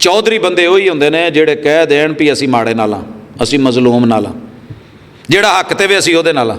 ਚੌਧਰੀ ਬੰਦੇ ਉਹੀ ਹੁੰਦੇ ਨੇ ਜਿਹੜੇ ਕਹਿ ਦੇਣ ਵੀ ਅਸੀਂ ਮਾੜੇ ਨਾਲ ਹਾਂ, ਅਸੀਂ ਮਜ਼ਲੂਮ ਨਾਲ ਹਾਂ, ਜਿਹੜਾ ਹੱਕ ਤੇ ਵੀ ਅਸੀਂ ਉਹਦੇ ਨਾਲ ਹਾਂ।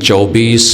24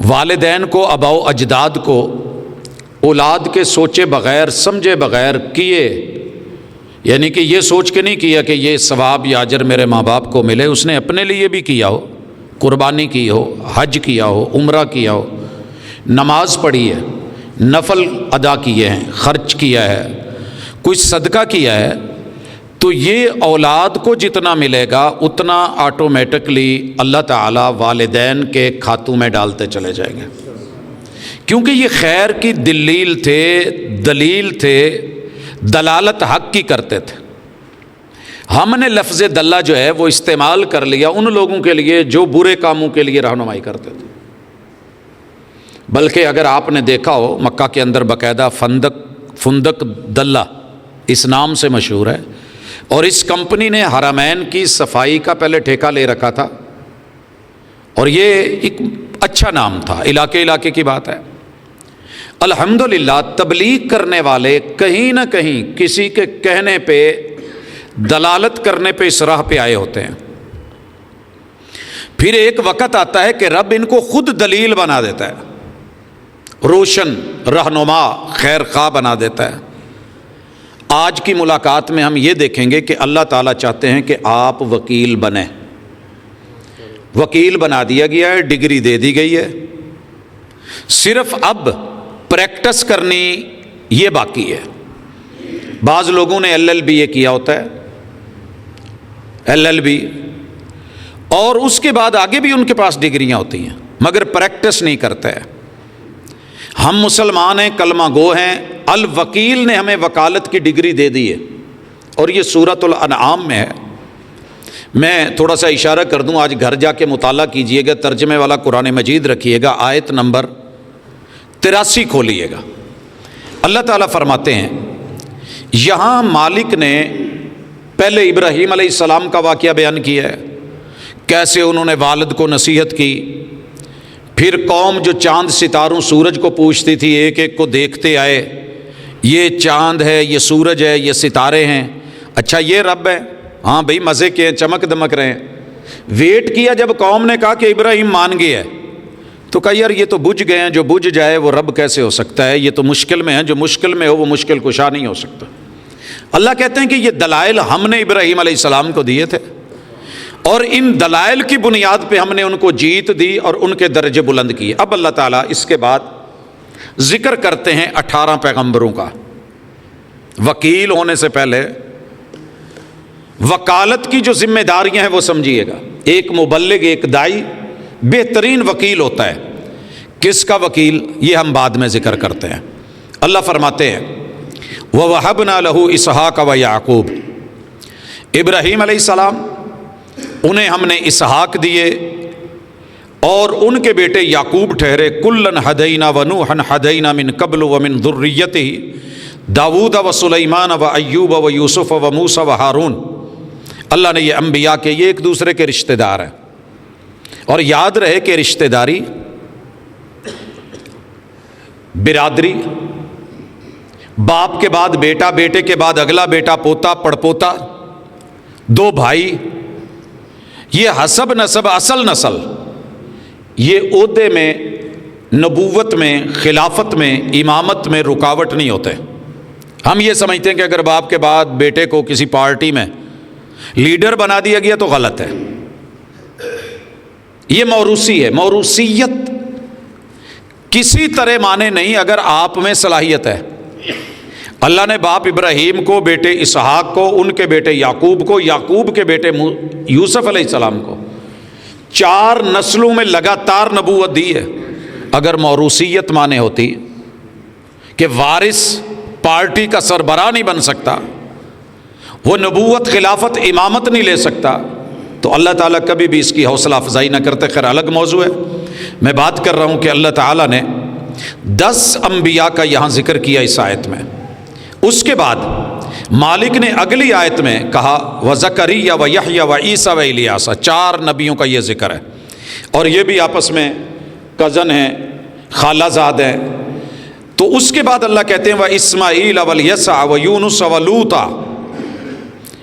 والدین کو، آباء و اجداد کو اولاد کے سوچے بغیر سمجھے بغیر کیے، یعنی کہ یہ سوچ کے نہیں کیا کہ یہ ثواب یا اجر میرے ماں باپ کو ملے، اس نے اپنے لیے بھی کیا ہو، قربانی کی ہو، حج کیا ہو، عمرہ کیا ہو، نماز پڑھی ہے، نفل ادا کیے ہیں، خرچ کیا ہے، کچھ صدقہ کیا ہے، تو یہ اولاد کو جتنا ملے گا اتنا آٹومیٹکلی اللہ تعالیٰ والدین کے کھاتوں میں ڈالتے چلے جائیں گے، کیونکہ یہ خیر کی دلیل تھے، دلالت حق کی کرتے تھے۔ ہم نے لفظ دلہ جو ہے وہ استعمال کر لیا ان لوگوں کے لیے جو برے کاموں کے لیے رہنمائی کرتے تھے، بلکہ اگر آپ نے دیکھا ہو مکہ کے اندر باقاعدہ فندق دلہ اس نام سے مشہور ہے، اور اس کمپنی نے حرمین کی صفائی کا پہلے ٹھیکہ لے رکھا تھا، اور یہ ایک اچھا نام تھا، علاقے کی بات ہے۔ الحمدللہ تبلیغ کرنے والے کہیں نہ کہیں کسی کے کہنے پہ، دلالت کرنے پہ اس راہ پہ آئے ہوتے ہیں، پھر ایک وقت آتا ہے کہ رب ان کو خود دلیل بنا دیتا ہے، روشن رہنما خیر خواہ بنا دیتا ہے۔ آج کی ملاقات میں ہم یہ دیکھیں گے کہ اللہ تعالیٰ چاہتے ہیں کہ آپ وکیل بنیں، وکیل بنا دیا گیا ہے، ڈگری دے دی گئی ہے، صرف اب پریکٹس کرنی یہ باقی ہے۔ بعض لوگوں نے LLB کیا ہوتا ہے، LLB، اور اس کے بعد آگے بھی ان کے پاس ڈگریاں ہوتی ہیں، مگر پریکٹس نہیں کرتا ہے۔ ہم مسلمان ہیں، کلمہ گو ہیں، الوکیل نے ہمیں وکالت کی ڈگری دے دی ہے، اور یہ سورۃ الانعام میں ہے۔ میں تھوڑا سا اشارہ کر دوں، آج گھر جا کے مطالعہ کیجئے گا، ترجمے والا قرآن مجید رکھیے گا، آیت نمبر 83 کھولیے گا۔ اللہ تعالیٰ فرماتے ہیں، یہاں مالک نے پہلے ابراہیم علیہ السلام کا واقعہ بیان کیا ہے، کیسے انہوں نے والد کو نصیحت کی، پھر قوم جو چاند ستاروں سورج کو پوچھتی تھی ایک ایک کو دیکھتے آئے، یہ چاند ہے، یہ سورج ہے، یہ ستارے ہیں، اچھا یہ رب ہے، ہاں بھئی مزے کے ہیں، چمک دمک رہے ہیں۔ ویٹ کیا، جب قوم نے کہا کہ ابراہیم مان گیا ہے تو کہا یار یہ تو بجھ گئے ہیں، جو بجھ جائے وہ رب کیسے ہو سکتا ہے، یہ تو مشکل میں ہے، جو مشکل میں ہو وہ مشکل کشا نہیں ہو سکتا۔ اللہ کہتے ہیں کہ یہ دلائل ہم نے ابراہیم علیہ السلام کو دیے تھے، اور ان دلائل کی بنیاد پہ ہم نے ان کو جیت دی اور ان کے درجے بلند کیے۔ اب اللہ تعالیٰ اس کے بعد ذکر کرتے ہیں 18 پیغمبروں کا۔ وکیل ہونے سے پہلے وکالت کی جو ذمہ داریاں ہیں وہ سمجھیے گا۔ ایک مبلغ، ایک داعی بہترین وکیل ہوتا ہے۔ کس کا وکیل، یہ ہم بعد میں ذکر کرتے ہیں۔ اللہ فرماتے ہیں وَوَهَبْنَا لَهُ إِسْحَاقَ وَيَعْقُوبَ، ابراہیم علیہ السلام انہیں ہم نے اسحاق دیے اور ان کے بیٹے یعقوب ٹھہرے، کُلًّا هَدَيْنَا وَنُوحًا هَدَيْنَا مِن قَبْلُ وَمِن ذُرِّيَّتِهِ داؤد وسلیمان وایوب ویوسف وموسیٰ وہارون۔ اللہ نے یہ انبیاء کے، یہ ایک دوسرے کے رشتہ دار ہیں، اور یاد رہے کہ رشتہ داری، برادری، باپ کے بعد بیٹا، بیٹے کے بعد اگلا بیٹا، پوتا، پڑپوتا، دو بھائی، یہ حسب نسب، اصل نسل، یہ عہدے میں، نبوت میں، خلافت میں، امامت میں رکاوٹ نہیں ہوتے۔ ہم یہ سمجھتے ہیں کہ اگر باپ کے بعد بیٹے کو کسی پارٹی میں لیڈر بنا دیا گیا تو غلط ہے، یہ موروثی ہے۔ موروثیت کسی طرح مانے نہیں اگر آپ میں صلاحیت ہے۔ اللہ نے باپ ابراہیم کو، بیٹے اسحاق کو، ان کے بیٹے یعقوب کو، یعقوب کے بیٹے یوسف علیہ السلام کو 4 نسلوں میں لگاتار نبوت دی ہے۔ اگر موروثیت مانے ہوتی کہ وارث پارٹی کا سربراہ نہیں بن سکتا، وہ نبوت، خلافت، امامت نہیں لے سکتا، تو اللہ تعالیٰ کبھی بھی اس کی حوصلہ افزائی نہ کرتے۔ خیر الگ موضوع ہے، میں بات کر رہا ہوں کہ اللہ تعالیٰ نے 10 انبیاء کا یہاں ذکر کیا اس آیت میں۔ اس کے بعد مالک نے اگلی آیت میں کہا وزکریا ویحییٰ وعیسیٰ والیاس، 4 نبیوں کا یہ ذکر ہے، اور یہ بھی آپس میں کزن ہیں، خالہ زاد ہیں۔ تو اس کے بعد اللہ کہتے ہیں واسماعیل والیسع ویونس ولوطا،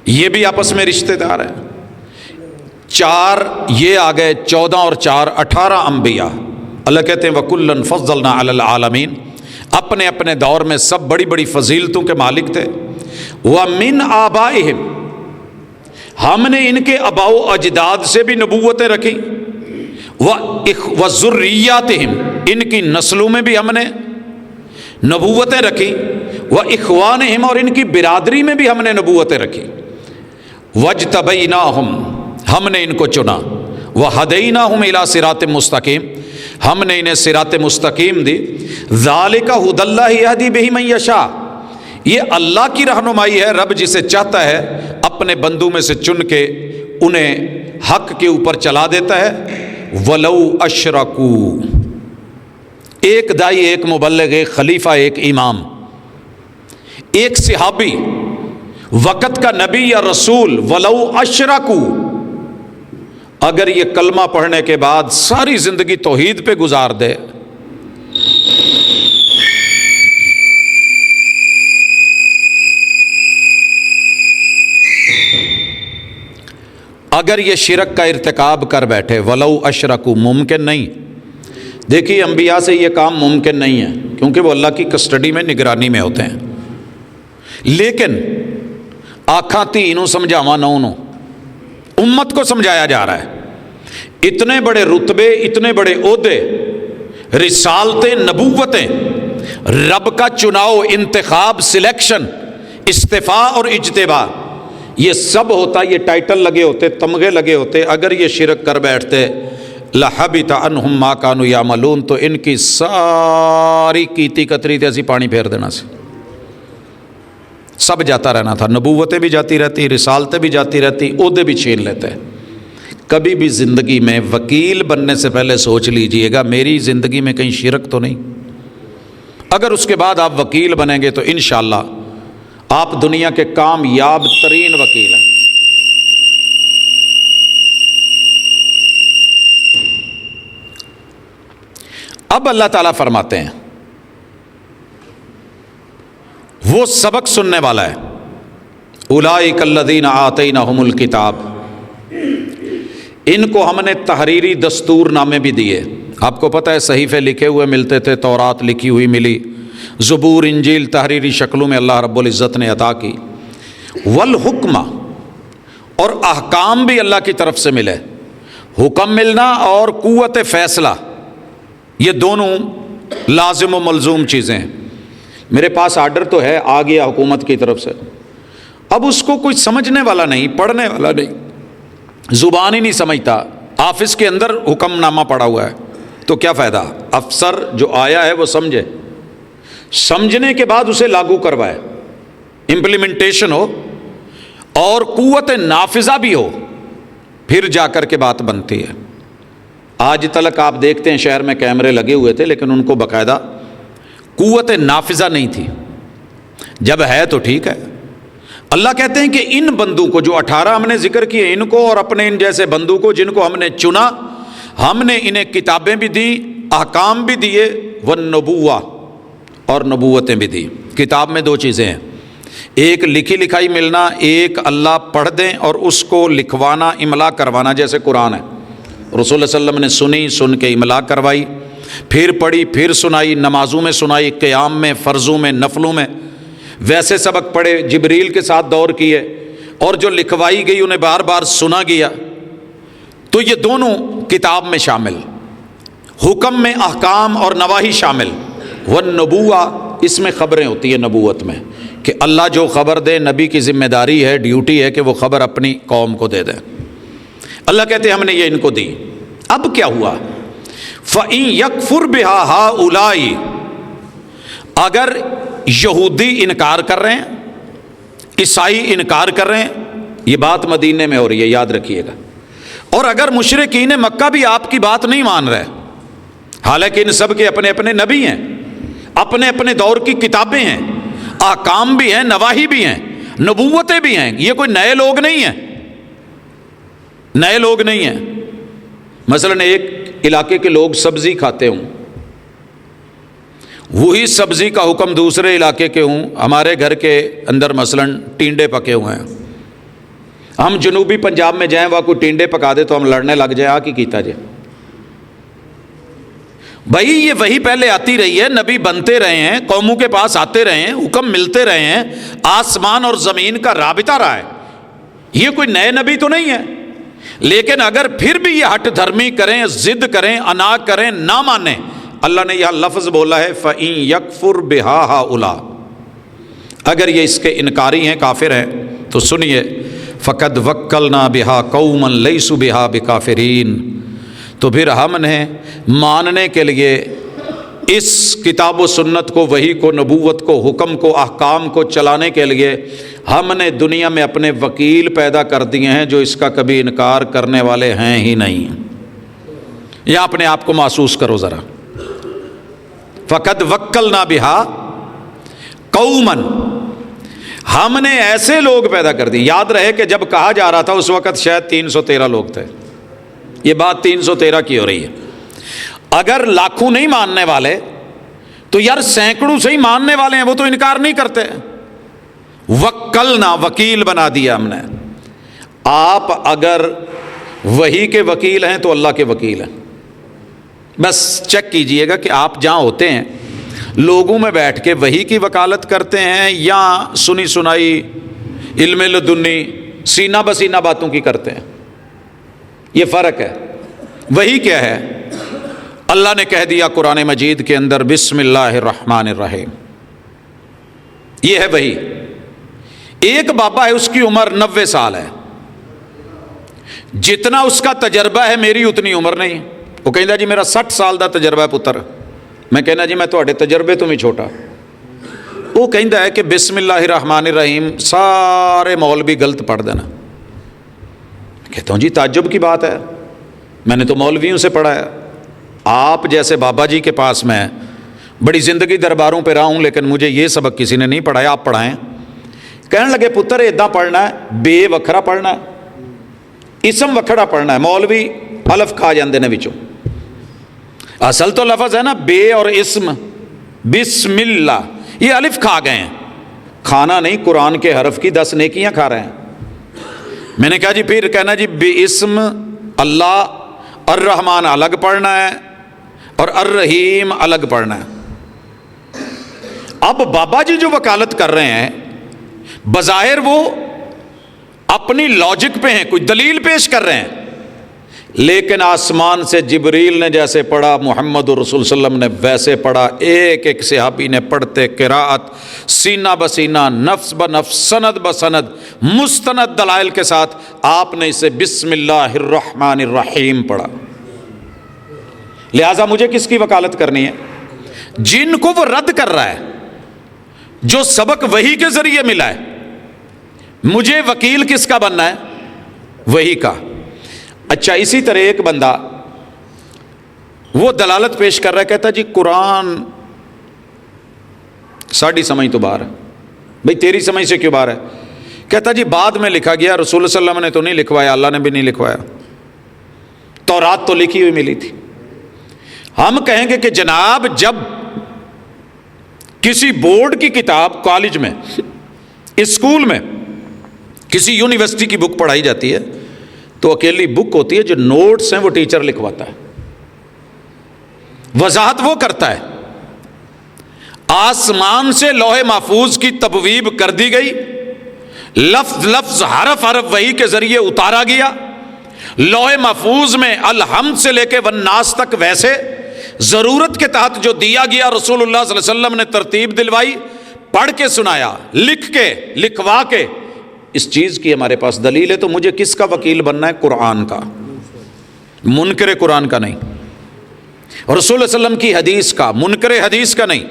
یہ بھی آپس میں رشتہ دار ہیں۔ 4 یہ آ گئے، 14 اور 4 18 انبیاء۔ اللہ کہتے ہیں وَكُلًّا فَضَّلْنَا عَلَى الْعَالَمِينَ، اپنے اپنے دور میں سب بڑی بڑی فضیلتوں کے مالک تھے۔ وَمِنْ آبائِهِمْ، ہم نے ان کے آباء و اجداد سے بھی نبوتیں رکھی، وَذُرِّيَّاتِهِمْ، ان کی نسلوں میں بھی ہم نے نبوتیں رکھی، وَإِخْوَانِهِمْ، اور ان کی برادری میں بھی ہم نے نبوتیں رکھی، وَاجْتَبَيْنَاهُمْ، ہم نے ان کو چنا، وَهَدَيْنَاهُمْ إِلَى صِرَاطٍ مُسْتَقِيمٍ، ہم نے انہیں صراط مستقیم دی۔ ذَلِكَ هُدَى اللَّهِ يَهْدِي بِهِ مَن يَشَاءُ، یہ اللہ کی رہنمائی ہے، رب جسے چاہتا ہے اپنے بندوں میں سے چن کے انہیں حق کے اوپر چلا دیتا ہے۔ وَلَوْ أَشْرَكُوا، ایک دائی، ایک مبلغ، ایک خلیفہ، ایک امام، ایک صحابی، وقت کا نبی یا رسول، وَلَوْ أَشْرَكُوا، اگر یہ کلمہ پڑھنے کے بعد ساری زندگی توحید پہ گزار دے، اگر یہ شرک کا ارتکاب کر بیٹھے، وَلَوْ أَشْرَكُوا، ممکن نہیں۔ دیکھیے انبیاء سے یہ کام ممکن نہیں ہے کیونکہ وہ اللہ کی کسٹڈی میں، نگرانی میں ہوتے ہیں، لیکن آکھاں تینوں سمجھاواں نونوں، امت کو سمجھایا جا رہا ہے۔ اتنے بڑے رتبے، اتنے بڑے عہدے، رسالتیں، نبوتیں، رب کا چناؤ، انتخاب، سلیکشن، استفاء اور اجتباء، یہ سب ہوتا، یہ ٹائٹل لگے ہوتے، تمغے لگے ہوتے، اگر یہ شرک کر بیٹھتے لَحَبِطَ عَنْهُمْ مَا كَانُوا يَعْمَلُونَ، تو ان کی ساری کیتی کتری تے اسی پانی پھیر دینا سی، سب جاتا رہنا تھا، نبوتیں بھی جاتی رہتی، رسالتیں بھی جاتی رہتی، عہدے بھی چھین لیتے۔ کبھی بھی زندگی میں وکیل بننے سے پہلے سوچ لیجئے گا میری زندگی میں کہیں شرک تو نہیں، اگر اس کے بعد آپ وکیل بنیں گے تو انشاءاللہ آپ دنیا کے کامیاب ترین وکیل ہیں۔ اب اللہ تعالیٰ فرماتے ہیں وہ سبق سننے والا ہے، اولئک الذین آتیناہم الکتاب، ان کو ہم نے تحریری دستور نامے بھی دیے۔ آپ کو پتہ ہے صحیفے لکھے ہوئے ملتے تھے، تورات لکھی ہوئی ملی، زبور، انجیل تحریری شکلوں میں اللہ رب العزت نے عطا کی، والحکمہ، اور احکام بھی اللہ کی طرف سے ملے، حکم ملنا اور قوت فیصلہ، یہ دونوں لازم و ملزوم چیزیں ہیں۔ میرے پاس آرڈر تو ہے، آ گیا حکومت کی طرف سے، اب اس کو کوئی سمجھنے والا نہیں، پڑھنے والا نہیں، زبان ہی نہیں سمجھتا، آفس کے اندر حکم نامہ پڑا ہوا ہے، تو کیا فائدہ؟ افسر جو آیا ہے وہ سمجھے، سمجھنے کے بعد اسے لاگو کروائے، امپلیمنٹیشن ہو اور قوت نافذہ بھی ہو، پھر جا کر کے بات بنتی ہے۔ آج تلک آپ دیکھتے ہیں شہر میں کیمرے لگے ہوئے تھے لیکن ان کو باقاعدہ قوت نافذہ نہیں تھی، جب ہے تو ٹھیک ہے۔ اللہ کہتے ہیں کہ ان بندوں کو جو 18 ہم نے ذکر کیے، ان کو اور اپنے ان جیسے بندوں کو جن کو ہم نے چنا، ہم نے انہیں کتابیں بھی دیں، احکام بھی دیے، والنبوہ، اور نبوتیں بھی دی۔ کتاب میں دو چیزیں ہیں، ایک لکھی لکھائی ملنا، ایک اللہ پڑھ دیں اور اس کو لکھوانا، املا کروانا، جیسے قرآن ہے، رسول اللہ صلی اللہ علیہ وسلم نے سنی، سن کے املا کروائی، پھر پڑھی، پھر سنائی، نمازوں میں سنائی، قیام میں، فرضوں میں، نفلوں میں، ویسے سبق پڑھے، جبریل کے ساتھ دور کیے، اور جو لکھوائی گئی انہیں بار بار سنا گیا۔ تو یہ دونوں کتاب میں شامل، حکم میں احکام اور نواہی شامل، والنبوہ، اس میں خبریں ہوتی ہیں نبوت میں، کہ اللہ جو خبر دے، نبی کی ذمہ داری ہے، ڈیوٹی ہے کہ وہ خبر اپنی قوم کو دے دے۔ اللہ کہتے ہیں ہم نے یہ ان کو دی۔ اب کیا ہوا؟ فَإِن يَكْفُرْ بِهَا هَؤُلَاءِ، اگر یہودی انکار کر رہے ہیں، عیسائی انکار کر رہے ہیں، یہ بات مدینے میں ہو رہی ہے، یاد رکھیے گا، اور اگر مشرکین مکہ بھی آپ کی بات نہیں مان رہے، حالانکہ ان سب کے اپنے اپنے نبی ہیں، اپنے اپنے دور کی کتابیں ہیں، احکام بھی ہیں، نواہی بھی ہیں، نبوتیں بھی ہیں، یہ کوئی نئے لوگ نہیں ہیں، نئے لوگ نہیں ہیں۔ مثلا ایک علاقے کے لوگ سبزی کھاتے ہوں، وہی سبزی کا حکم دوسرے علاقے کے ہوں، ہمارے گھر کے اندر مثلا ٹینڈے پکے ہوئے ہیں، ہم جنوبی پنجاب میں جائیں، وہاں کوئی ٹینڈے پکا دے تو ہم لڑنے لگ جائیں، کی کیتا جائے، بھائی یہ وہی پہلے آتی رہی ہے، نبی بنتے رہے ہیں، قوموں کے پاس آتے رہے ہیں، حکم ملتے رہے ہیں، آسمان اور زمین کا رابطہ رہا ہے، یہ کوئی نئے نبی تو نہیں ہے۔ لیکن اگر پھر بھی یہ ہٹ دھرمی کریں، ضد کریں، انا کریں، نہ مانیں، اللہ نے یہ لفظ بولا ہے فَإِن يَكْفُرْ بِهَا هَؤُلَاءِ، اگر یہ اس کے انکاری ہیں، کافر ہیں، تو سنیے فَقَدْ وَكَّلْنَا بِهَا قَوْمًا لَيْسُوا بِهَا بِكَافِرِينَ، تو پھر ہم نے ماننے کے لیے اس کتاب و سنت کو، وحی کو، نبوت کو، حکم کو، احکام کو چلانے کے لیے ہم نے دنیا میں اپنے وکیل پیدا کر دیے ہیں جو اس کا کبھی انکار کرنے والے ہیں ہی نہیں۔ یا اپنے آپ کو محسوس کرو ذرا، فقد وکلنا بہا قومن، ہم نے ایسے لوگ پیدا کر دی۔ یاد رہے کہ جب کہا جا رہا تھا اس وقت شاید 313 لوگ تھے، یہ بات 313 کی ہو رہی ہے۔ اگر لاکھوں نہیں ماننے والے تو یار سینکڑوں سے ہی ماننے والے ہیں، وہ تو انکار نہیں کرتے۔ وکلنا، وکیل بنا دیا ہم نے۔ آپ اگر وحی کے وکیل ہیں تو اللہ کے وکیل ہیں۔ بس چیک کیجئے گا کہ آپ جہاں ہوتے ہیں لوگوں میں بیٹھ کے وحی کی وکالت کرتے ہیں یا سنی سنائی علم لدنی سینہ بسینہ باتوں کی کرتے ہیں، یہ فرق ہے۔ وحی کیا ہے؟ اللہ نے کہہ دیا قرآن مجید کے اندر بسم اللہ الرحمن الرحیم، یہ ہے وحی۔ ایک بابا ہے، اس کی عمر 90 سال ہے، جتنا اس کا تجربہ ہے میری اتنی عمر نہیں۔ وہ کہندا جی میرا 60 سال دا تجربہ ہے پتر، میں کہنا جی میں تواڈے تجربے تو بھی چھوٹا۔ وہ کہندا ہے کہ بسم اللہ الرحمن الرحیم سارے مولوی غلط پڑھ دینا۔ کہتا ہوں جی تعجب کی بات ہے، میں نے تو مولویوں سے پڑھا ہے، آپ جیسے بابا جی کے پاس میں بڑی زندگی درباروں پہ رہا ہوں، لیکن مجھے یہ سبق کسی نے نہیں پڑھایا، آپ پڑھائیں۔ کہنے لگے پتر اداں پڑھنا ہے، بے وکھرا پڑھنا ہے، اسم وکھرا پڑھنا ہے، مولوی الف کھا جاندے نے وچوں۔ اصل تو لفظ ہے نا بے اور اسم، بسم اللہ، یہ الف کھا گئے ہیں، کھانا نہیں، قرآن کے حرف کی 10 نیکیاں کھا رہے ہیں۔ میں نے کہا جی پھر کہنا جی بے اسم اللہ، الرحمن الگ پڑھنا ہے اور الرحیم الگ پڑھنا ہے۔ اب بابا جی جو وکالت کر رہے ہیں بظاہر وہ اپنی لاجک پہ ہیں، کوئی دلیل پیش کر رہے ہیں، لیکن آسمان سے جبریل نے جیسے پڑھا، محمد رسول صلی اللہ علیہ وسلم نے ویسے پڑھا، ایک ایک صحابی نے پڑھتے قراءت سینہ بسینہ، نفس بنفس، سند بسند، مستند دلائل کے ساتھ آپ نے اسے بسم اللہ الرحمن الرحیم پڑھا۔ لہٰذا مجھے کس کی وکالت کرنی ہے؟ جن کو وہ رد کر رہا ہے، جو سبق وحی کے ذریعے ملا ہے، مجھے وکیل کس کا بننا ہے؟ وحی کا۔ اچھا اسی طرح ایک بندہ وہ دلالت پیش کر رہا ہے، کہتا جی قرآن ساڑھی سمجھ تو باہر ہے۔ بھئی تیری سمجھ سے کیوں باہر ہے؟ کہتا جی بعد میں لکھا گیا، رسول صلی اللہ علیہ وسلم نے تو نہیں لکھوایا، اللہ نے بھی نہیں لکھوایا، تورات تو لکھی ہوئی ملی تھی۔ ہم کہیں گے کہ جناب جب کسی بورڈ کی کتاب کالج میں، اسکول میں، کسی یونیورسٹی کی بک پڑھائی جاتی ہے تو اکیلی بک ہوتی ہے، جو نوٹس ہیں وہ ٹیچر لکھواتا ہے، وضاحت وہ کرتا ہے۔ آسمان سے لوح محفوظ کی تبویب کر دی گئی، لفظ لفظ حرف حرف وحی کے ذریعے اتارا گیا، لوح محفوظ میں الحمد سے لے کے والناس تک ویسے ضرورت کے تحت جو دیا گیا، رسول اللہ صلی اللہ علیہ وسلم نے ترتیب دلوائی، پڑھ کے سنایا، لکھ کے لکھوا کے، اس چیز کی ہمارے پاس دلیل ہے۔ تو مجھے کس کا وکیل بننا ہے؟ قرآن کا، منکر قرآن کا نہیں، رسول اللہ صلی اللہ علیہ وسلم کی حدیث کا، منکر حدیث کا نہیں۔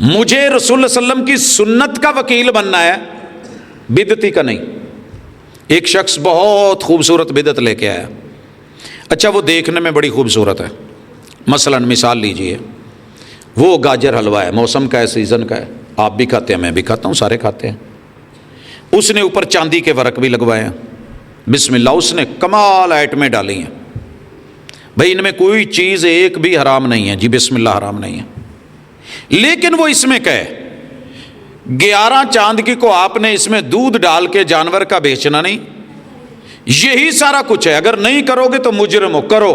مجھے رسول اللہ صلی اللہ علیہ وسلم کی سنت کا وکیل بننا ہے، بدعتی کا نہیں۔ ایک شخص بہت خوبصورت بدعت لے کے آیا، اچھا وہ دیکھنے میں بڑی خوبصورت ہے، مثلا مثال لیجئے وہ گاجر حلوہ ہے، موسم کا ہے، سیزن کا ہے، آپ بھی کھاتے ہیں، میں بھی کھاتا ہوں، سارے کھاتے ہیں۔ اس نے اوپر چاندی کے ورق بھی لگوائے ہیں، بسم اللہ، اس نے کمال آئٹمیں ڈالی ہیں، بھئی ان میں کوئی چیز ایک بھی حرام نہیں ہے، جی بسم اللہ حرام نہیں ہے، لیکن وہ اس میں کہے 11 چاند کی کو آپ نے اس میں دودھ ڈال کے جانور کا بیچنا نہیں، یہی سارا کچھ ہے، اگر نہیں کرو گے تو مجرم ہو، کرو۔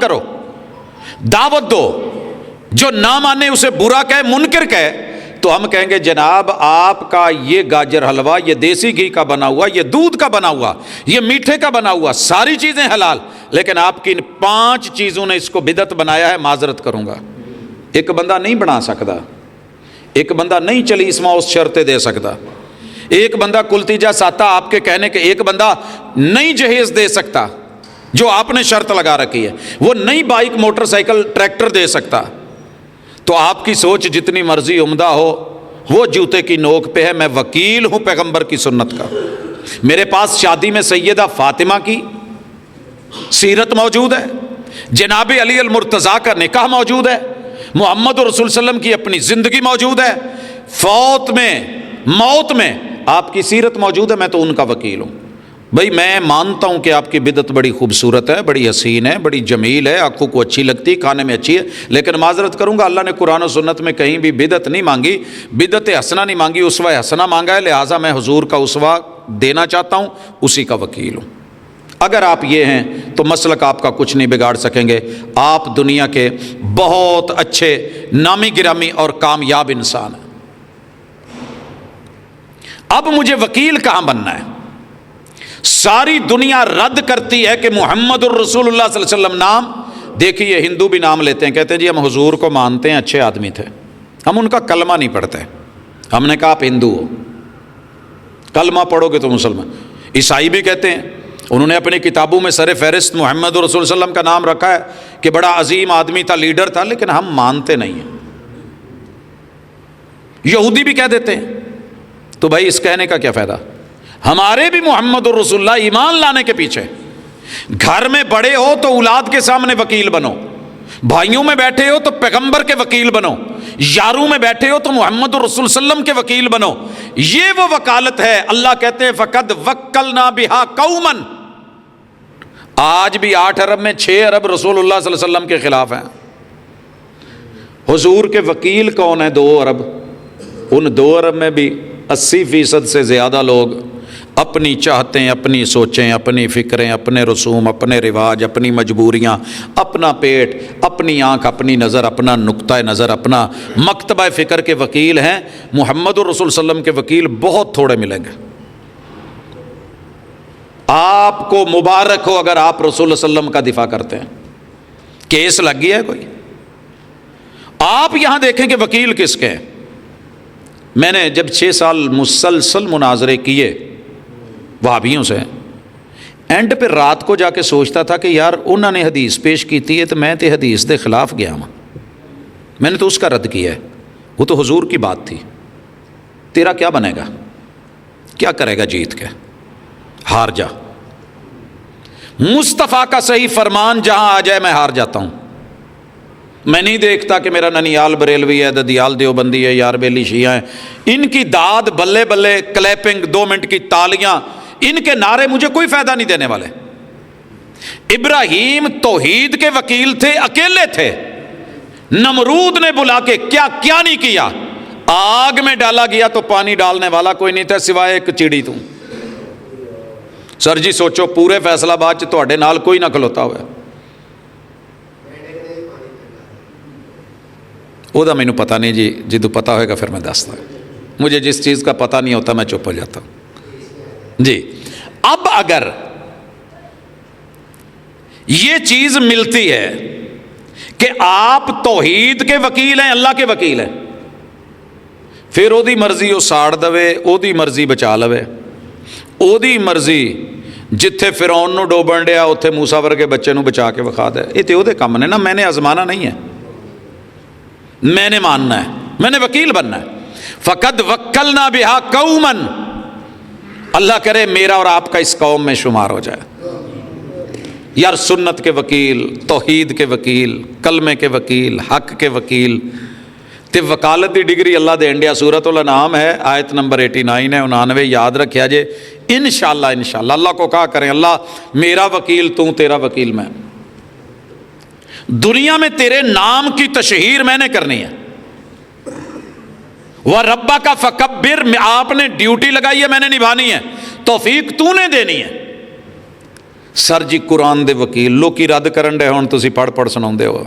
کرو، دعوت دو، جو نہ مانے اسے برا کہے منکر کہے، تو ہم کہیں گے جناب آپ کا یہ گاجر حلوہ، یہ دیسی گھی کا بنا ہوا، یہ دودھ کا بنا ہوا، یہ میٹھے کا بنا ہوا، ساری چیزیں حلال، لیکن آپ کی ان 5 چیزوں نے اس کو بدعت بنایا ہے، معذرت کروں گا۔ ایک بندہ نہیں بنا سکتا، ایک بندہ نہیں چلیس ماؤس شرطیں دے سکتا، ایک بندہ کلتیجا ساتا آپ کے کہنے کے، ایک بندہ نہیں جہیز دے سکتا جو آپ نے شرط لگا رکھی ہے، وہ نئی بائک موٹر سائیکل ٹریکٹر دے سکتا۔ تو آپ کی سوچ جتنی مرضی عمدہ ہو، وہ جوتے کی نوک پہ ہے۔ میں وکیل ہوں پیغمبر کی سنت کا، میرے پاس شادی میں سیدہ فاطمہ کی سیرت موجود ہے، جناب علی المرتضیٰ کا نکاح موجود ہے، محمد رسول صلی اللہ علیہ وسلم کی اپنی زندگی موجود ہے، موت میں آپ کی سیرت موجود ہے، میں تو ان کا وکیل ہوں۔ بھائی میں مانتا ہوں کہ آپ کی بدعت بڑی خوبصورت ہے، بڑی حسین ہے، بڑی جمیل ہے، آنکھوں کو اچھی لگتی، کھانے میں اچھی ہے، لیکن معذرت کروں گا اللہ نے قرآن و سنت میں کہیں بھی بدعت نہیں مانگی، بدعت حسنہ نہیں مانگی، اسوہ حسنہ مانگا ہے، لہٰذا میں حضور کا اسوہ دینا چاہتا ہوں، اسی کا وکیل ہوں۔ اگر آپ یہ ہیں تو مسلک آپ کا کچھ نہیں بگاڑ سکیں گے، آپ دنیا کے بہت اچھے نامی گرامی اور کامیاب انسان ہیں۔ اب مجھے وکیل کہاں بننا ہے؟ ساری دنیا رد کرتی ہے کہ محمد الرسول اللہ صلی اللہ علیہ وسلم نام، دیکھیے ہندو بھی نام لیتے ہیں، کہتے ہیں جی ہم حضور کو مانتے ہیں، اچھے آدمی تھے، ہم ان کا کلمہ نہیں پڑھتے۔ ہم نے کہا آپ ہندو ہو، کلمہ پڑھو گے تو مسلمان۔ عیسائی بھی کہتے ہیں، انہوں نے اپنی کتابوں میں سر فہرست محمد الرسول صلی اللہ علیہ وسلم کا نام رکھا ہے کہ بڑا عظیم آدمی تھا، لیڈر تھا، لیکن ہم مانتے نہیں ہیں۔ یہودی بھی کہہ دیتے ہیں، تو بھائی اس کہنے کا کیا فائدہ؟ ہمارے بھی محمد الرسول اللہ ایمان لانے کے پیچھے، گھر میں بڑے ہو تو اولاد کے سامنے وکیل بنو، بھائیوں میں بیٹھے ہو تو پیغمبر کے وکیل بنو، یاروں میں بیٹھے ہو تو محمد الرسول صلی اللہ علیہ وسلم کے وکیل بنو۔ یہ وہ وکالت ہے، اللہ کہتے ہیں فَقَدْ وَكَّلْنَا بِهَا قَوْمًا۔ آج بھی 8 ارب میں 6 ارب رسول اللہ صلی اللہ علیہ وسلم کے خلاف ہیں۔ حضور کے وکیل کون ہیں؟ 2 ارب۔ ان 2 ارب میں بھی 80% سے زیادہ لوگ اپنی چاہتیں، اپنی سوچیں، اپنی فکریں، اپنے رسوم، اپنے رواج، اپنی مجبوریاں، اپنا پیٹ، اپنی آنکھ، اپنی نظر، اپنا نقطہ نظر، اپنا مکتبہ فکر کے وکیل ہیں۔ محمد الرسول صلی اللہ علیہ وسلم کے وکیل بہت تھوڑے ملیں گے۔ آپ کو مبارک ہو اگر آپ رسول اللہ صلی اللہ علیہ وسلم کا دفاع کرتے ہیں۔ کیس لگ گیا ہے کوئی؟ آپ یہاں دیکھیں کہ وکیل کس کے ہیں۔ میں نے جب 6 سال مسلسل مناظرے کیے وہابیوں سے، اینڈ پہ رات کو جا کے سوچتا تھا کہ یار انہوں نے حدیث پیش کیتی ہے تو میں تے حدیث دے خلاف گیا ہوں، میں نے تو اس کا رد کیا ہے، وہ تو حضور کی بات تھی۔ تیرا کیا بنے گا؟ کیا کرے گا جیت کے؟ ہار جا۔ مصطفیٰ کا صحیح فرمان جہاں آ جائے میں ہار جاتا ہوں۔ میں نہیں دیکھتا کہ میرا ننیال بریلوی ہے، ددیال دیوبندی ہے، یار بیلی شیعہ ہیں، ان کی داد بلے بلے، کلیپنگ، 2 منٹ کی تالیاں، ان کے نعرے مجھے کوئی فائدہ نہیں دینے والے۔ ابراہیم توحید کے وکیل تھے، اکیلے تھے، نمرود نے بلا کے کیا کیا نہیں کیا، آگ میں ڈالا گیا تو پانی ڈالنے والا کوئی نہیں تھا سوائے ایک چڑی تو۔ سر جی سوچو پورے فیصلہ آباد چ تواڈے نال کوئی نہ کھلوتا ہوا، وہ دا مینوں پتہ نہیں جی، جدوں پتہ ہوئے گا پھر میں دستا۔ مجھے جس چیز کا پتہ نہیں ہوتا میں چپ ہو جاتا ہوں جی۔ اب اگر یہ چیز ملتی ہے کہ آپ توحید کے وکیل ہیں، اللہ کے وکیل ہیں، پھر او دی مرضی وہ ساڑ دے، او دی مرضی بچا لوے، او دی مرضی جتھے فرعون نو ڈوبن ڈیا اتھے موسیٰ ورگے بچے نو بچا کے وکھا دے۔ یہ تے او دے کم نے نا، میں نے آزمانا نہیں ہے، میں نے ماننا ہے، میں نے وکیل بننا ہے۔ فَقَدْ وَكَّلْنَا بِهَا قَوْمًا، اللہ کرے میرا اور آپ کا اس قوم میں شمار ہو جائے۔ یار سنت کے وکیل، توحید کے وکیل، کلمے کے وکیل، حق کے وکیل تے وکالت دی ڈگری اللہ دے انڈیا۔ سورۃ الانعام ہے، آیت نمبر 89 ہے، 99 یاد رکھیا جے۔ انشاءاللہ اللہ کو کہا کریں اللہ میرا وکیل تو، تیرا وکیل میں، دنیا میں تیرے نام کی تشہیر میں نے کرنی ہے۔ وَرَبَّكَ فَكَبِّرْ، آپ نے ڈیوٹی لگائی ہے میں نے نبھانی ہے، توفیق تو نے دینی ہے۔ ਸਰ ਜੀ ਕੁਰਾਨ ਦੇ ਵਕੀਲ, ਲੋਕੀ ਰੱਦ ਕਰਨ ਦੇ ਹੁਣ ਤੁਸੀਂ ਪੜ੍ਹ ਸੁਣਾਉਂਦੇ ਹੋ।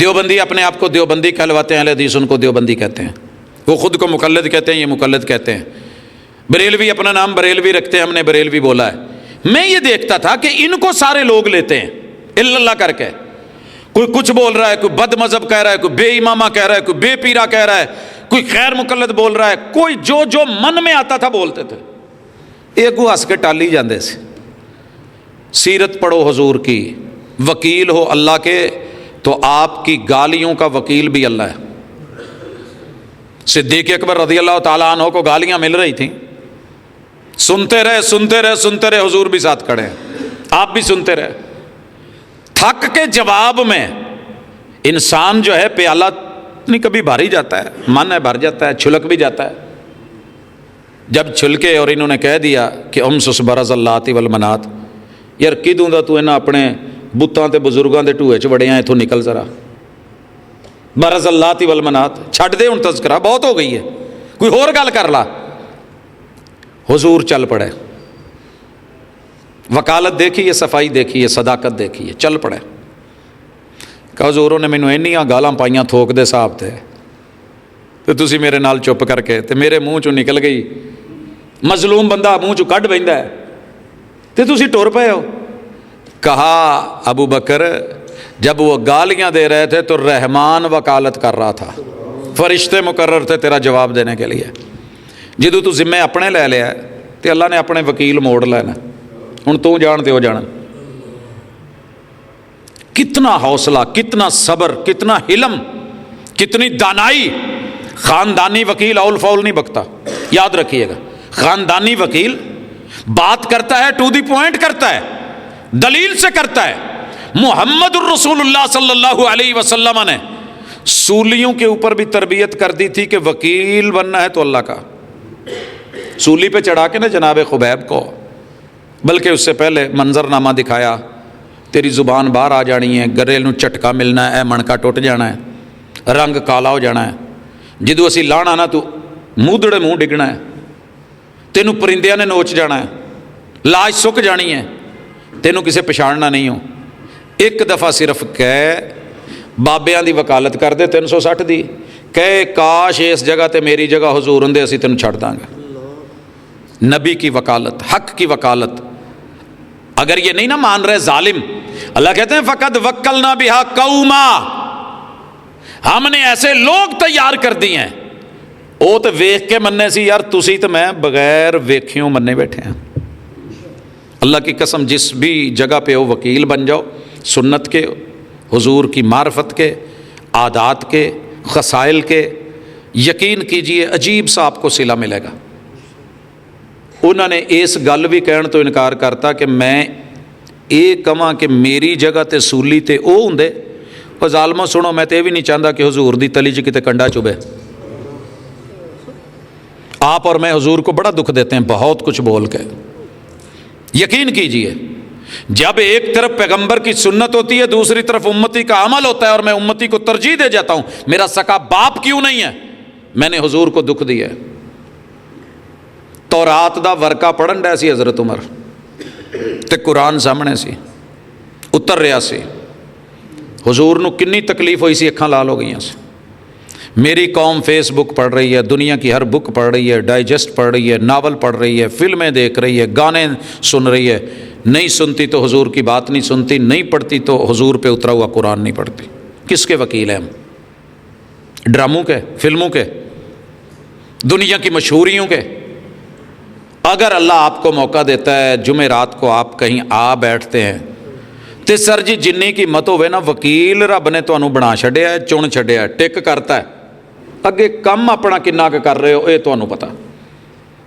دیوبندی اپنے آپ کو دیوبندی کہلواتے ہیں، اہل حدیث ان کو دیوبندی کہتے ہیں، وہ خود کو مقلد کہتے ہیں، یہ مقلد کہتے ہیں۔ بریلوی اپنا نام بریلوی رکھتے ہیں، ہم نے بریلوی بولا ہے۔ میں یہ دیکھتا تھا کہ ان کو سارے لوگ لیتے ہیں الا اللہ کر کے، کوئی کچھ بول رہا ہے، کوئی بد مذہب کہہ رہا ہے، کوئی بے امامہ کہہ رہا ہے، کوئی بے پیرا کہہ رہا ہے، کوئی خیر مقلد بول رہا ہے، کوئی جو من میں آتا تھا بولتے تھے، ایک ہنس کے ٹالی جاندے سے۔ سیرت پڑھو حضور کی، وکیل ہو اللہ کے تو آپ کی گالیوں کا وکیل بھی اللہ ہے۔ صدیق اکبر رضی اللہ تعالیٰ عنہ کو گالیاں مل رہی تھیں، سنتے رہے سنتے رہے سنتے رہے، حضور بھی ساتھ کھڑے ہیں، آپ بھی سنتے رہے۔ تھک کے جواب میں انسان جو ہے پیالہ نہیں کبھی بھر ہی جاتا ہے، من ہے بھر جاتا ہے، چھلک بھی جاتا ہے۔ جب چھلکے اور انہوں نے کہہ دیا کہ امسس برز اللات والمنات، یار کدوں دا تو انہاں اپنے بتاں تے بزرگاں دے ٹوئے چ وڑیاں، ایتھوں نکل ذرا، برز اللات والمنات چھڈ دے، ہن تذکرہ بہت ہو گئی ہے، کوئی ہور گل کر لا۔ حضور چل پڑے، وکالت دیکھیے، صفائی دیکھیے، صداقت دیکھیے، چل پڑے۔ کہ حضوروں نے مینوں اینیاں گالاں پائیاں تھوک دے صاحب تے، تو تسی میرے نال چپ کر کے، تے میرے منہ چوں نکل گئی، مظلوم بندہ منہ چوں کڈ بیندا ہے تے تسی ٹر پئے ہو۔ کہا ابو بکر جب وہ گالیاں دے رہے تھے تو رحمان وکالت کر رہا تھا، فرشتے مقرر تھے تیرا جواب دینے کے لیے۔ جدوں تو ذمہ اپنے لے لیا تے اللہ نے اپنے وکیل موڑ لینا، ہن تو جان تے ہو جانا۔ کتنا حوصلہ، کتنا صبر، کتنا حلم، کتنی دانائی۔ خاندانی وکیل اول فول نہیں بکتا، یاد رکھیے گا۔ خاندانی وکیل بات کرتا ہے، ٹو دی پوائنٹ کرتا ہے، دلیل سے کرتا ہے۔ محمد الرسول اللہ صلی اللہ علیہ وسلم نے سولیوں کے اوپر بھی تربیت کر دی تھی کہ وکیل بننا ہے تو اللہ کا۔ سولی پہ چڑھا کے نا جناب خبیب کو، بلکہ اس سے پہلے منظرنامہ دکھایا، تیری زبان باہر آ جانی ہے، گرے نوں جھٹکا ملنا ہے، منکا ٹوٹ جانا ہے، رنگ کالا ہو جانا ہے، جدو اسی لانا نا تو موڈڑے منہ ڈگنا ہے، تینوں پرندیاں نے نوچ جانا ہے، لاش سک جانی ہے، تینوں کسے پچھاڑنا نہیں ہو۔ ایک دفعہ صرف کہہ بابیاں دی وکالت کر دے 360 دی، کہے کاش اس جگہ تے میری جگہ حضور ہندے اسی تینوں چھڑ داں گے۔ نبی کی وکالت، حق کی وکالت۔ اگر یہ نہیں نا مان رہے ظالم، اللہ کہتے ہیں فقد وکلنا بہا قوما، ہم نے ایسے لوگ تیار کر دیے ہیں، وہ تو ویکھ کے مننے سی یار، تسی تو میں بغیر ویکھیوں مننے بیٹھے ہیں۔ اللہ کی قسم جس بھی جگہ پہ ہو وکیل بن جاؤ، سنت کے، حضور کی معرفت کے، عادات کے، خصائل کے، یقین کیجئے عجیب سا آپ کو صلہ ملے گا۔ انہوں نے اس گل بھی کہن تو انکار کرتا کہ میں یہ کہاں کہ میری جگہ تے سولی تے او ہوندے، اور ظالمو سنو میں تے یہ بھی نہیں چاہتا کہ حضور دی تلی چ کتے کنڈا چبھے۔ آپ اور میں حضور کو بڑا دکھ دیتے ہیں بہت کچھ بول کے۔ یقین کیجئے جب ایک طرف پیغمبر کی سنت ہوتی ہے، دوسری طرف امتی کا عمل ہوتا ہے، اور میں امتی کو ترجیح دے جاتا ہوں، میرا سکا باپ کیوں نہیں ہے، میں نے حضور کو دکھ دیا ہے۔ تورات دا ورقہ پڑھن ڈیا سی حضرت عمر تے قرآن سامنے سی اتر رہا سی، حضور نو کنی تکلیف ہوئی سی، اکھاں لال ہو گئی سی۔ میری قوم فیس بک پڑھ رہی ہے، دنیا کی ہر بک پڑھ رہی ہے، ڈائجسٹ پڑھ رہی ہے، ناول پڑھ رہی ہے، فلمیں دیکھ رہی ہے، گانے سن رہی ہے، نہیں سنتی تو حضور کی بات نہیں سنتی، نہیں پڑھتی تو حضور پہ اترا ہوا قرآن نہیں پڑھتی۔ کس کے وکیل ہیں ہم؟ ڈراموں کے، فلموں کے، دنیا کی مشہوریوں کے؟ اگر اللہ آپ کو موقع دیتا ہے جمعرات کو آپ کہیں آ بیٹھتے ہیں تے سر جی جنی کی مت ہوئے نا، وکیل رب نے تانوں بنا چھڈیا ہے، چن چھڈیا ہے، ٹک کرتا ہے، اگے کم اپنا کنا کر رہے ہو یہ تانوں پتا۔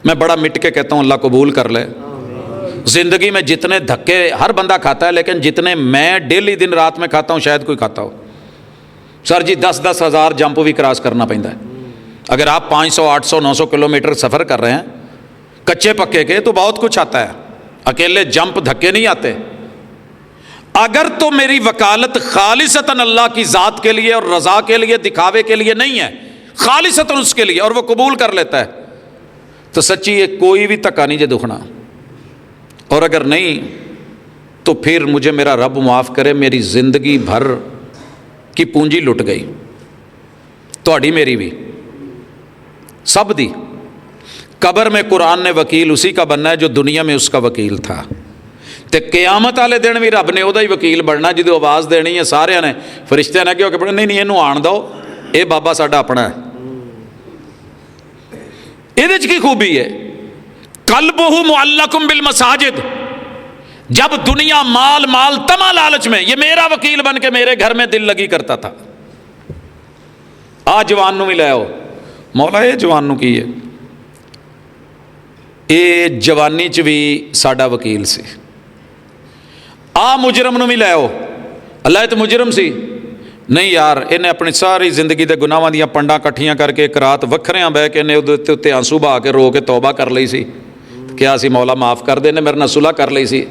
میں بڑا مٹ کے کہتا ہوں اللہ قبول کر لے۔ زندگی میں جتنے دھکے ہر بندہ کھاتا ہے، لیکن جتنے میں ڈیلی دن رات میں کھاتا ہوں شاید کوئی کھاتا ہو۔ سر جی 10-10 ہزار جمپ بھی کراس کرنا پڑتا ہے۔ اگر آپ 500 800 900 کلومیٹر سفر کر رہے ہیں کچے پکے کے تو بہت کچھ آتا ہے، اکیلے جمپ دھکے نہیں آتے۔ اگر تو میری وکالت خالصتاً اللہ کی ذات کے لیے اور رضا کے لیے، دکھاوے کے لیے نہیں ہے، خالصتاً اس کے لیے، اور وہ قبول کر لیتا ہے، تو سچی یہ کوئی بھی دھکا نہیں جے دکھنا۔ اور اگر نہیں تو پھر مجھے میرا رب معاف کرے، میری زندگی بھر کہ پونجی لٹ گئی، تہاڈی میری بھی، سب دی۔ قبر میں قرآن نے وکیل اسی کا بننا ہے جو دنیا میں اس کا وکیل تھا، تے قیامت والے دن بھی رب نے وہی وکیل بننا جدوں آواز دینی ہے سارے نے، فرشتیاں نے کہ نہیں نہیں اینوں آن دو، اے بابا ساڈا اپنا ہے۔ یہ کی خوبی ہے، قلبہ معلق بالمساجد، جب دنیا مال مال تما لالچ میں یہ میرا وکیل بن کے میرے گھر میں دل لگی کرتا تھا، آ جوان نو بھی لے آؤ، مولا یہ جوان نو کی ہے، یہ جوانی چ بھی ساڈا وکیل سی، آ مجرم نو بھی لے آؤ، اللہ یہ تو مجرم سی، نہیں یار انہیں اپنی ساری زندگی دے گناہاں دیاں پنڈاں کٹھیاں کر کے ایک رات وکھریاں بہ کے انہیں ادھے تے آنسو بہا کے رو کے توبہ کر لئی سی، کیا سی مولا معاف کر دے، نے میرے نال صلح کر لئی سی،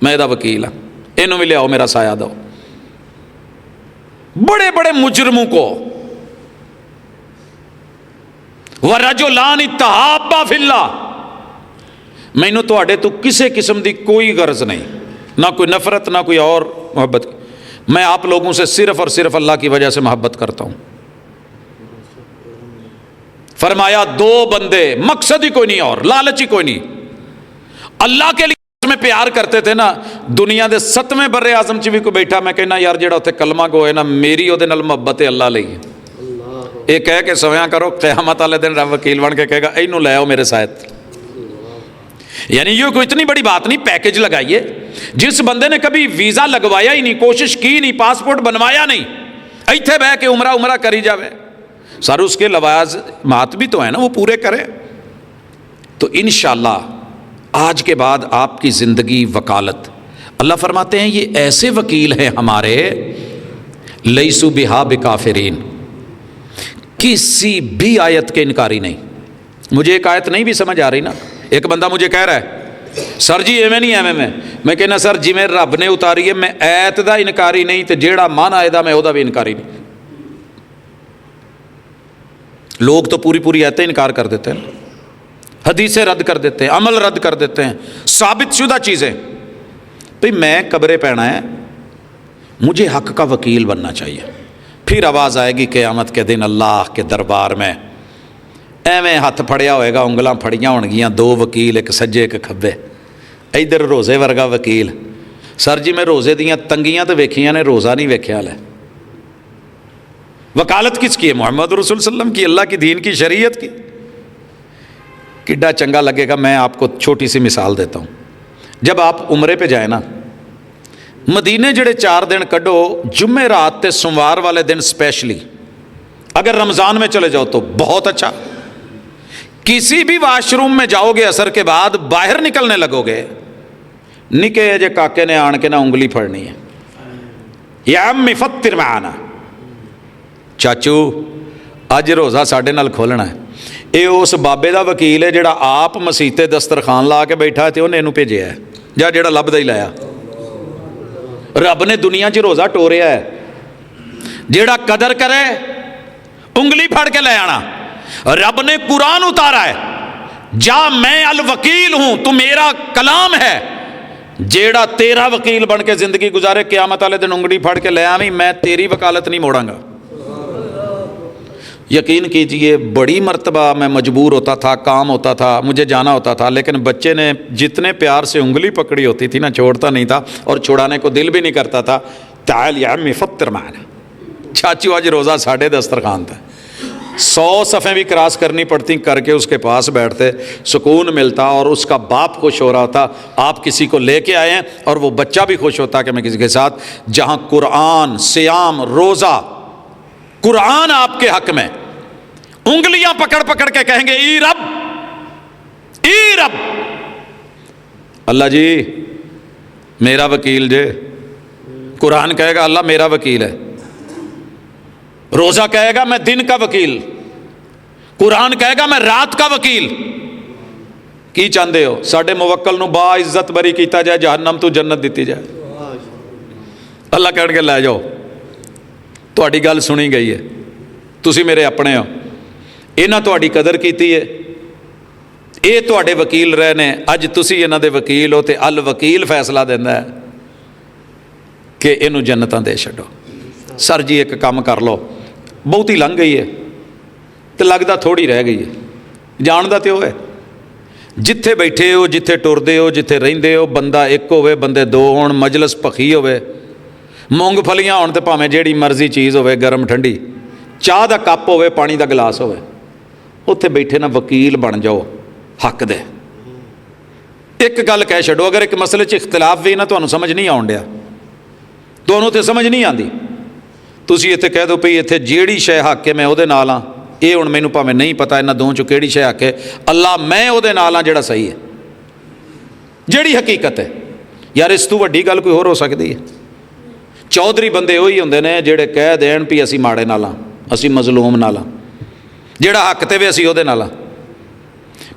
میں دا وکیل ہاں، اینوں بھی لے آؤ میرا سایہ دو۔ بڑے بڑے مجرموں کو وَرَجُلَانِ تَحَابَّا فِي اللَّهِ، مینوں تواڈے تو کسے قسم دی کوئی غرض نہیں، نہ کوئی نفرت نہ کوئی اور محبت، میں آپ لوگوں سے صرف اور صرف اللہ کی وجہ سے محبت کرتا ہوں۔ فرمایا دو بندے، مقصد ہی کوئی نہیں اور لالچ ہی کوئی نہیں، اللہ کے لیے میں پیار کرتے تھے نا، دنیا دے 7ویں بر اعظم چ بھی کوئی بیٹھا میں کہنا یار جیڑا اتنے کلمہ گو ہے نا میری وہ محبت ہے اللہ لئی، یہ کہہ کے سویاں کرو قیامت والے دن رب وکیل بن کے کہے گا اینوں لے آؤ میرے ساتھ۔ یعنی یہ کوئی اتنی بڑی بات نہیں، پیکج لگائیے، جس بندے نے کبھی ویزا لگوایا ہی نہیں، کوشش کی نہیں، پاسپورٹ بنوایا نہیں، ایتھے بہ کے عمرہ کری جاوے، سر اس کے لوازمات بھی تو ہیں نا وہ پورے کرے۔ تو انشاءاللہ آج کے بعد آپ کی زندگی وکالت، اللہ فرماتے ہیں یہ ایسے وکیل ہیں ہمارے، لیسو بہا بکافرین، کسی بھی آیت کے انکاری نہیں۔ مجھے ایک آیت نہیں بھی سمجھ آ رہی نا، ایک بندہ مجھے کہہ رہا ہے سر جی ایویں نہیں ایویں میں کہنا سر جی میں رب نے اتاری ہے میں ایت دا انکاری نہیں تے جیڑا مانا ہے دا میں او دا بھی انکاری نہیں۔ لوگ تو پوری ایتیں انکار کر دیتے ہیں، حدیثیں رد کر دیتے ہیں، عمل رد کر دیتے ہیں، ثابت شدہ چیزیں۔ بھئی میں قبرے پہنا ہے، مجھے حق کا وکیل بننا چاہیے، پھر آواز آئے گی قیامت کے دن اللہ کے دربار میں، ایویں ہاتھ پھڑیا ہوئے گا، انگلاں پھڑیاں ہون گیاں، دو وکیل ایک سجے ایک کھبے، ادھر روزے ورگا وکیل، سر جی میں روزے دیاں تنگیاں تو ویکھیاں نے، روزہ نہیں ویکھیا لے۔ وکالت کس کی ہے؟ محمد رسول صلی اللہ علیہ وسلم کی، اللہ کی دین کی، شریعت کی۔ کڈا چنگا لگے گا، میں آپ کو چھوٹی سی مثال دیتا ہوں، جب آپ عمرے پہ جائیں نا، مدینے جڑے 4 دن کڈو، جمعہ رات تے سوموار والے دن سپیشلی، اگر رمضان میں چلے جاؤ تو بہت اچھا، کسی بھی واش روم میں جاؤ گے عصر کے بعد باہر نکلنے لگو گے، نکے جے کاکے نے آن کے نہ انگلی پھڑنی ہے، یا امی فطر معانا، چاچو اج روزہ ساڈے نال کھولنا ہے۔ اے اس بابے دا وکیل ہے جڑا آپ مسیتے دسترخوان لا کے بیٹھا تے انہیں بھیجیا ہے، جا جڑا لبدا ہی لایا۔ رب نے دنیا چ روزہ ٹوریا ہے، جیڑا قدر کرے انگلی پھڑ کے لے آنا۔ رب نے قرآن اتارا ہے، جا میں الوکیل ہوں، تو میرا کلام ہے، جیڑا تیرا وکیل بن کے زندگی گزارے قیامت والے دن انگلی پھڑ کے لے آویں، میں تیری وکالت نہیں موڑاں گا۔ یقین کیجئے بڑی مرتبہ میں مجبور ہوتا تھا، کام ہوتا تھا، مجھے جانا ہوتا تھا، لیکن بچے نے جتنے پیار سے انگلی پکڑی ہوتی تھی نا، چھوڑتا نہیں تھا اور چھڑانے کو دل بھی نہیں کرتا تھا۔ تعال یا عمی فطر معنا، چاچو آج روزہ ساڑھے دسترخوان تھا، 100 صفیں بھی کراس کرنی پڑتی، کر کے اس کے پاس بیٹھتے، سکون ملتا، اور اس کا باپ خوش ہو رہا تھا آپ کسی کو لے کے آئے ہیں، اور وہ بچہ بھی خوش ہوتا کہ میں کسی کے ساتھ، جہاں قرآن، صیام، روزہ، قرآن آپ کے حق میں، انگلیاں پکڑ پکڑ کے کہیں گے ای رب ای رب، اللہ جی میرا وکیل جے، قرآن کہے گا اللہ میرا وکیل ہے، روزہ کہے گا میں دن کا وکیل، قرآن کہے گا میں رات کا وکیل۔ کی چاہتے ہو ساڈے موکل نو با عزت بری کیتا جائے، جہنم تو جنت دیتی جائے؟ اللہ کہن کے لے جاؤ، تہاڈی گل سنی گئی ہے، تسی میرے اپنے ہو، انہاں تہاڈی قدر کیتی ہے، اے تہاڈے وکیل رہے نے، اج تسی انہاں دے وکیل ہو، تے الوکیل فیصلہ دیندا ہے کہ اینوں جنتاں دے چھڈو۔ ਸਰ ਜੀ ਇੱਕ ਕੰਮ ਕਰ ਲਓ, ਬਹੁਤੀ ਲੰਘ ਗਈ ਹੈ ਤੇ ਲੱਗਦਾ ਥੋੜੀ ਰਹਿ ਗਈ ਹੈ। ਜਾਣਦਾ ਤੇ ਉਹ ਹੈ, ਜਿੱਥੇ ਬੈਠੇ ਹੋ, ਜਿੱਥੇ ਟੁਰਦੇ ਹੋ, ਜਿੱਥੇ ਰਹਿੰਦੇ ਹੋ, ਬੰਦਾ ਇੱਕ ਹੋਵੇ, ਬੰਦੇ ਦੋ ਹੋਣ, ਮਜਲਿਸ ਭਖੀ ਹੋਵੇ, ਮੂੰਗਫਲੀਆਂ ਹੋਣ ਤੇ ਭਾਵੇਂ ਜਿਹੜੀ ਮਰਜ਼ੀ ਚੀਜ਼ ਹੋਵੇ, ਗਰਮ ਠੰਡੀ, ਚਾਹ ਦਾ ਕੱਪ ਹੋਵੇ, ਪਾਣੀ ਦਾ ਗਲਾਸ ਹੋਵੇ, ਉੱਥੇ ਬੈਠੇ ਨਾ ਵਕੀਲ ਬਣ ਜਾਓ ਹੱਕ ਦੇ। ਇੱਕ ਗੱਲ ਕਹਿ ਛੱਡੋ, ਅਗਰ ਇੱਕ ਮਸਲੇ 'ਚ ਇਖਤਲਾਫ ਵੀ ਨਾ ਤੁਹਾਨੂੰ ਸਮਝ ਨਹੀਂ ਆਉਣ ਡਿਆ, ਤੁਹਾਨੂੰ ਤੇ ਸਮਝ ਨਹੀਂ ਆਉਂਦੀ, ਤੁਸੀਂ ਇੱਥੇ ਕਹਿ ਦਿਓ ਭਈ ਇੱਥੇ ਜਿਹੜੀ ਸ਼ੈ ਹੱਕ ਹੈ ਮੈਂ ਉਹਦੇ ਨਾਲ ਹਾਂ। ਇਹ ਹੁਣ ਮੈਨੂੰ ਭਾਵੇਂ ਨਹੀਂ ਪਤਾ ਇਹਨਾਂ ਦੋਵਾਂ 'ਚੋਂ ਕਿਹੜੀ ਸ਼ੈ ਹੱਕ ਹੈ, ਅੱਲਾ ਮੈਂ ਉਹਦੇ ਨਾਲ ਹਾਂ ਜਿਹੜਾ ਸਹੀ ਹੈ, ਜਿਹੜੀ ਹਕੀਕਤ ਹੈ। ਯਾਰ ਇਸ ਤੋਂ ਵੱਡੀ ਗੱਲ ਕੋਈ ਹੋਰ ਹੋ ਸਕਦੀ ਹੈ? ਚੌਧਰੀ ਬੰਦੇ ਉਹੀ ਹੁੰਦੇ ਨੇ ਜਿਹੜੇ ਕਹਿ ਦੇਣ ਵੀ ਅਸੀਂ ਮਾੜੇ ਨਾਲ ਹਾਂ, ਅਸੀਂ ਮਜ਼ਲੂਮ ਨਾਲ ਹਾਂ, ਜਿਹੜਾ ਹੱਕ ਤੇ ਵੀ ਅਸੀਂ ਉਹਦੇ ਨਾਲ ਹਾਂ।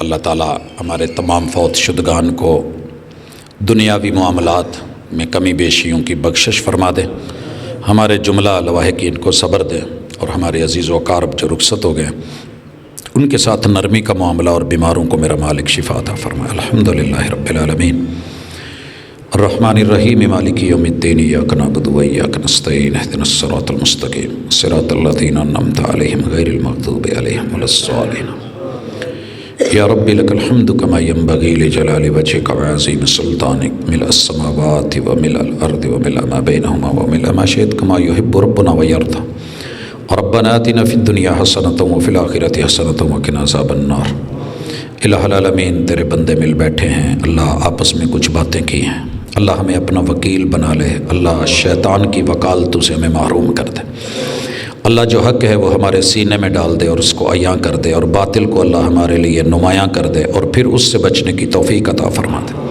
اللہ تعالیٰ ہمارے تمام فوت شدگان کو دنیاوی معاملات میں کمی بیشیوں کی بخشش فرما دے، ہمارے جملہ لواحقین کو صبر دے، اور ہمارے عزیز و اقارب جو رخصت ہو گئے ان کے ساتھ نرمی کا معاملہ، اور بیماروں کو میرا مالک شفا عطا فرمائے۔ الحمدللہ رب العالمین الرحمن الرحیم مالک یوم الدین، ایاک نعبد و ایاک نستعین، اہدنا الصراط المستقیم صراط الذین انعمت علیہم غیر المغضوب علیہم ولا الضالین۔ یا رب لک الحمد کما ینبغی لجلال وجہک وعظیم سلطانک، ملء السماوات وملء الارض وملء ما بینہما وملء ما شئت کما یحب ربنا ویرضی۔ ربنا آتنا فی الدنیا حسنۃ وفی الآخرۃ حسنۃ وقنا عذاب النار۔ الہ العالمین تیرے بندے مل بیٹھے ہیں، اللہ آپس میں کچھ باتیں کی ہیں، اللہ ہمیں اپنا وکیل بنا لے، اللہ شیطان کی وکالتوں سے ہمیں محروم کر دے، اللہ جو حق ہے وہ ہمارے سینے میں ڈال دے اور اس کو عیاں کر دے، اور باطل کو اللہ ہمارے لیے نمایاں کر دے اور پھر اس سے بچنے کی توفیق عطا فرما دے۔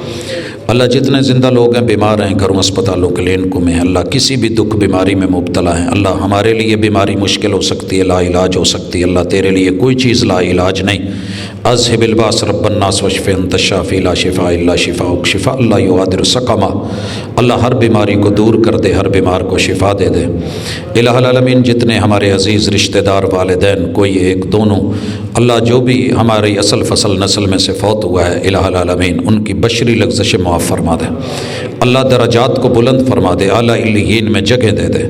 اللہ جتنے زندہ لوگ ہیں، بیمار ہیں، گھروں اسپتالوں کے لینکوں میں ہیں، اللہ کسی بھی دکھ بیماری میں مبتلا ہیں، اللہ ہمارے لیے بیماری مشکل ہو سکتی ہے، لا علاج ہو سکتی ہے، اللہ تیرے لیے کوئی چیز لا علاج نہیں۔ اذهب الباس رب الناس واشف انت الشافی لا شفاء الا شفاؤک شفاء لا یغادر سقما۔ اللہ ہر بیماری کو دور کر دے، ہر بیمار کو شفا دے دے۔ الہ العالمین جتنے ہمارے عزیز رشتہ دار، والدین، کوئی ایک دونوں، اللہ جو بھی ہماری اصل فصل نسل میں سے فوت ہوا ہے، الہ العالمین ان کی بشری لغزش معاف فرما دے، اللہ درجات کو بلند فرما دے، اعلیٰ علیین میں جگہ دے دے،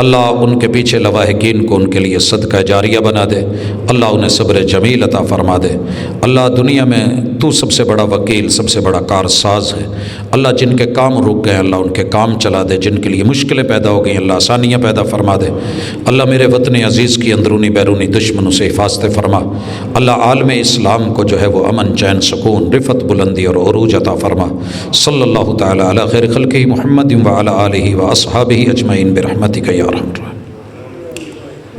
اللہ ان کے پیچھے لواحقین کو ان کے لیے صدقہ جاریہ بنا دے، اللہ انہیں صبر جمیل عطا فرما دے۔ اللہ دنیا میں تو سب سے بڑا وکیل، سب سے بڑا کارساز ہے، اللہ جن کے کام رک گئے اللہ ان کے کام چلا دے، جن کے لیے مشکلیں پیدا ہو گئی اللہ آسانیاں پیدا فرما دے، اللہ میرے وطن عزیز کی اندرونی بیرونی دشمنوں سے حفاظت فرما، اللہ عالم اسلام کو جو ہے وہ امن، چین، سکون، رفت، بلندی اور عروج عطا فرما۔ صلی اللہ تعالی علی خیر خلقہ محمد وعلی آلہ واصحابہ اجمعین برحمتک یا ارحم الراحمین۔